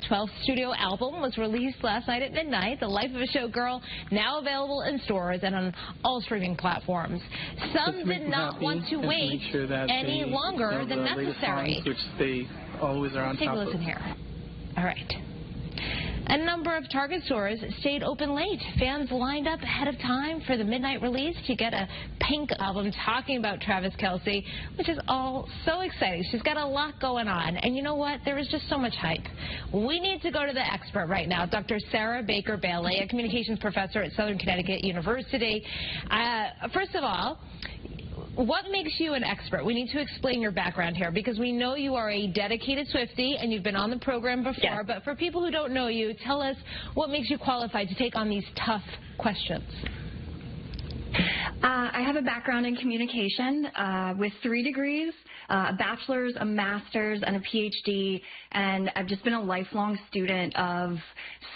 12th studio album was released last night at midnight. The Life of a Showgirl, now available in stores and on all streaming platforms. Some did not want to wait any longer than necessary. Songs, which they always are on top of. Take a listen here. All right. A number of Target stores stayed open late. Fans lined up ahead of time for the midnight release to get a Pink album talking about Travis Kelce, which is all so exciting. She's got a lot going on. And you know what? There is just so much hype. We need to go to the expert right now, Dr. Sara Baker Bailey, a communications professor at Southern Connecticut University. First of all, what makes you an expert? We need to explain your background here because we know you are a dedicated Swiftie and you've been on the program before. Yes. But for people who don't know you, tell us what makes you qualified to take on these tough questions. I have a background in communication with 3 degrees, a bachelor's, a master's, and a PhD, and I've just been a lifelong student of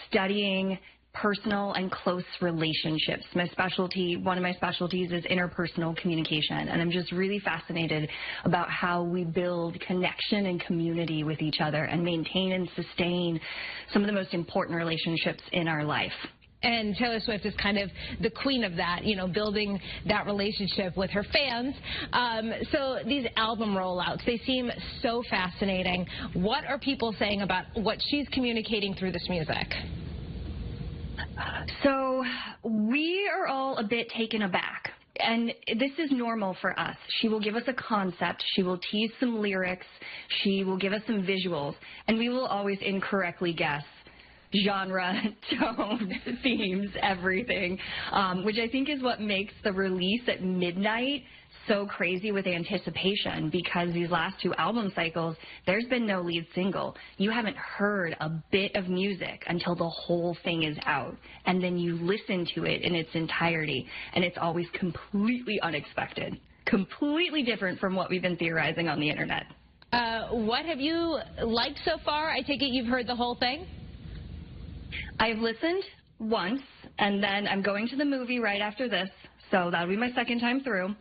studying personal and close relationships. One of my specialties is interpersonal communication, and I'm just really fascinated about how we build connection and community with each other and maintain and sustain some of the most important relationships in our life. And Taylor Swift is kind of the queen of that, you know, building that relationship with her fans. So these album rollouts, they seem so fascinating. What are people saying about what she's communicating through this music? So we are all a bit taken aback, and this is normal for us. She will give us a concept, she will tease some lyrics, she will give us some visuals, and we will always incorrectly guess genre, tone, themes, everything, which I think is what makes the release at midnight so crazy with anticipation, because these last 2 album cycles, there's been no lead single. You haven't heard a bit of music until the whole thing is out, and then you listen to it in its entirety, and it's always completely unexpected, completely different from what we've been theorizing on the internet. What have you liked so far? I take it you've heard the whole thing? I've listened once, and then I'm going to the movie right after this, so that'll be my second time through.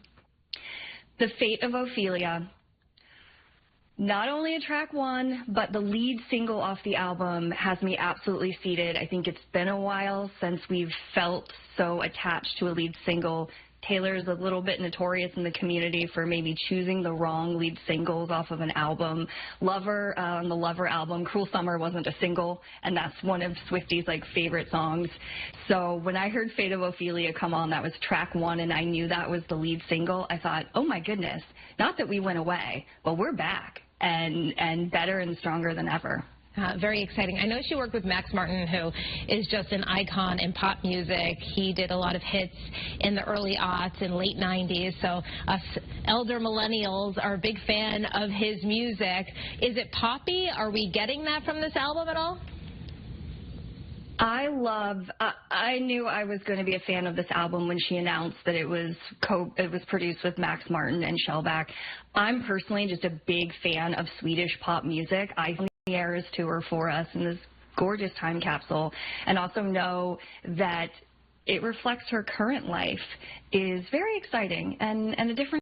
The Fate of Ophelia, not only a track 1, but the lead single off the album has me absolutely seated. I think it's been a while since we've felt so attached to a lead single. Taylor's a little bit notorious in the community for maybe choosing the wrong lead singles off of an album. Lover, on the Lover album, Cruel Summer wasn't a single, and that's one of Swiftie's favorite songs. So when I heard Fate of Ophelia come on, that was track 1, and I knew that was the lead single, I thought, oh my goodness, not that we went away, but we're back and better and stronger than ever. Very exciting. I know she worked with Max Martin, who is just an icon in pop music. He did a lot of hits in the early aughts and late 90s, so us elder millennials are a big fan of his music. Is it poppy? Are we getting that from this album at all? I knew I was going to be a fan of this album when she announced that it was produced with Max Martin and Shellback. I'm personally just a big fan of Swedish pop music. I think the Eras tour for us in this gorgeous time capsule, and also know that it reflects her current life, is very exciting and a different